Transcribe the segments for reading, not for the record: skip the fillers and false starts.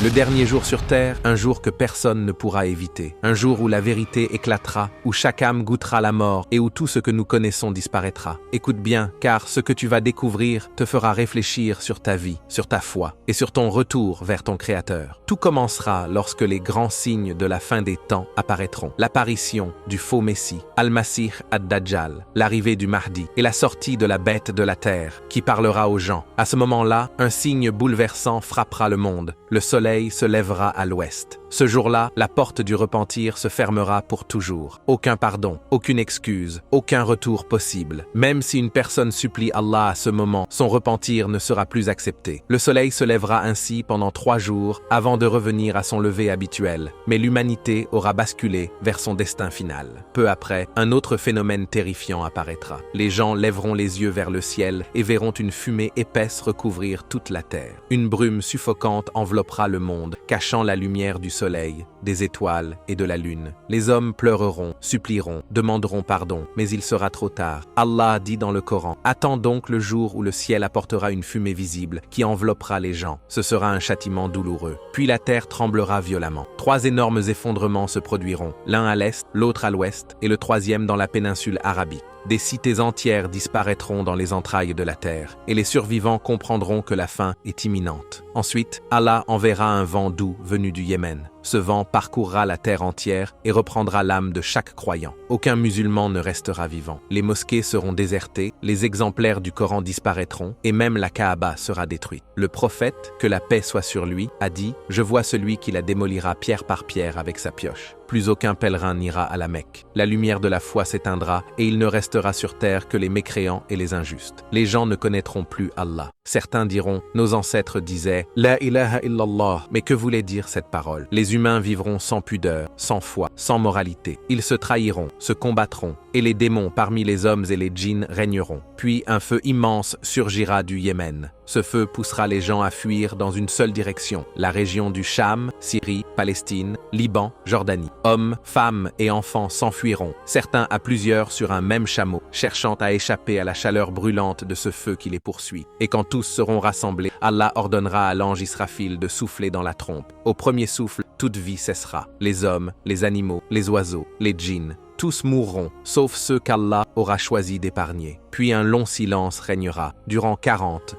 Le dernier jour sur terre, un jour que personne ne pourra éviter. Un jour où la vérité éclatera, où chaque âme goûtera la mort et où tout ce que nous connaissons disparaîtra. Écoute bien, car ce que tu vas découvrir te fera réfléchir sur ta vie, sur ta foi et sur ton retour vers ton Créateur. Tout commencera lorsque les grands signes de la fin des temps apparaîtront. L'apparition du faux Messie, Al-Masih ad-Dajjal, l'arrivée du Mahdi et la sortie de la bête de la terre qui parlera aux gens. À ce moment-là, un signe bouleversant frappera le monde. Le soleil se lèvera à l'ouest. Ce jour-là, la porte du repentir se fermera pour toujours. Aucun pardon, aucune excuse, aucun retour possible. Même si une personne supplie Allah à ce moment, son repentir ne sera plus accepté. Le soleil se lèvera ainsi pendant 3 jours avant de revenir à son lever habituel. Mais l'humanité aura basculé vers son destin final. Peu après, un autre phénomène terrifiant apparaîtra. Les gens lèveront les yeux vers le ciel et verront une fumée épaisse recouvrir toute la terre. Une brume suffocante enveloppera le monde, cachant la lumière du soleil, des étoiles et de la lune. Les hommes pleureront, supplieront, demanderont pardon, mais il sera trop tard. Allah dit dans le Coran: « Attends donc le jour où le ciel apportera une fumée visible qui enveloppera les gens. Ce sera un châtiment douloureux. Puis la terre tremblera violemment. 3 énormes effondrements se produiront, l'un à l'est, l'autre à l'ouest et le troisième dans la péninsule arabique. Des cités entières disparaîtront dans les entrailles de la terre, et les survivants comprendront que la fin est imminente. Ensuite, Allah enverra un vent doux venu du Yémen. Ce vent parcourra la terre entière et reprendra l'âme de chaque croyant. Aucun musulman ne restera vivant. Les mosquées seront désertées, les exemplaires du Coran disparaîtront, et même la Kaaba sera détruite. Le prophète, que la paix soit sur lui, a dit: « Je vois celui qui la démolira pierre par pierre avec sa pioche. » Plus aucun pèlerin n'ira à la Mecque. La lumière de la foi s'éteindra et il ne restera sur terre que les mécréants et les injustes. Les gens ne connaîtront plus Allah. Certains diront: « Nos ancêtres disaient « La ilaha illallah », mais que voulait dire cette parole? Les humains vivront sans pudeur, sans foi, sans moralité. Ils se trahiront, se combattront, et les démons parmi les hommes et les djinns régneront. Puis un feu immense surgira du Yémen. Ce feu poussera les gens à fuir dans une seule direction, la région du Cham, Syrie, Palestine, Liban, Jordanie. Hommes, femmes et enfants s'enfuiront, certains à plusieurs sur un même chameau, cherchant à échapper à la chaleur brûlante de ce feu qui les poursuit. Et quand tous seront rassemblés, Allah ordonnera à l'ange Israfil de souffler dans la trompe. Au premier souffle, toute vie cessera. Les hommes, les animaux, les oiseaux, les djinns, tous mourront, sauf ceux qu'Allah aura choisi d'épargner. Puis un long silence régnera, durant 40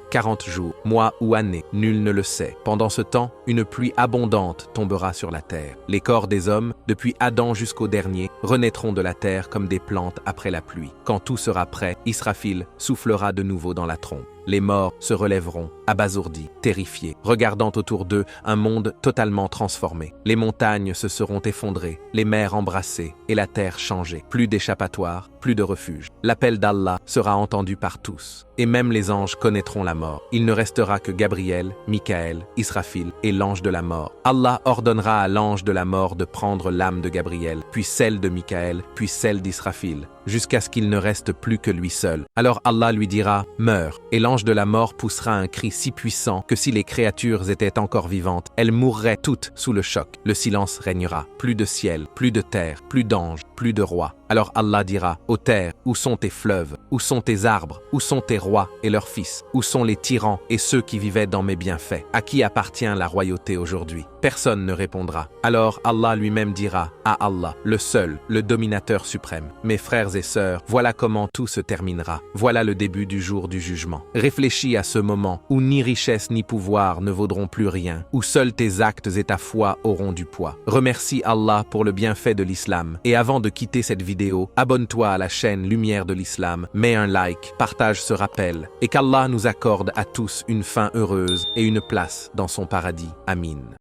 jours, mois ou années, nul ne le sait. Pendant ce temps, une pluie abondante tombera sur la terre. Les corps des hommes, depuis Adam jusqu'au dernier, renaîtront de la terre comme des plantes après la pluie. Quand tout sera prêt, Israfil soufflera de nouveau dans la trompe. Les morts se relèveront, abasourdis, terrifiés, regardant autour d'eux un monde totalement transformé. Les montagnes se seront effondrées, les mers embrassées et la terre changée. Plus d'échappatoire, plus de refuge. L'appel d'Allah sera entendu par tous, et même les anges connaîtront la mort. Il ne restera que Gabriel, Michaël, Israfil et l'ange de la mort. Allah ordonnera à l'ange de la mort de prendre l'âme de Gabriel, puis celle de Michaël, puis celle d'Israfil, jusqu'à ce qu'il ne reste plus que lui seul. Alors Allah lui dira: « Meurs !» Et l'ange de la mort poussera un cri si puissant que si les créatures étaient encore vivantes, elles mourraient toutes sous le choc. Le silence régnera. Plus de ciel, plus de terre, plus d'anges, plus de rois. Alors Allah dira: « Ô terre, où sont tes fleuves? Où sont tes arbres? Où sont tes rois et leurs fils? Où sont les tyrans et ceux qui vivaient dans mes bienfaits? À qui appartient la royauté aujourd'hui ?» Personne ne répondra. Alors Allah lui-même dira à Allah, le seul, le dominateur suprême: « Mes frères et sœurs, voilà comment tout se terminera. Voilà le début du jour du jugement. Réfléchis à ce moment où ni richesse ni pouvoir ne vaudront plus rien, où seuls tes actes et ta foi auront du poids. Remercie Allah pour le bienfait de l'islam. Et avant de quitter cette vidéo, abonne-toi à la chaîne Lumière de l'Islam, mets un like, partage ce rappel, et qu'Allah nous accorde à tous une fin heureuse et une place dans son paradis. Amin.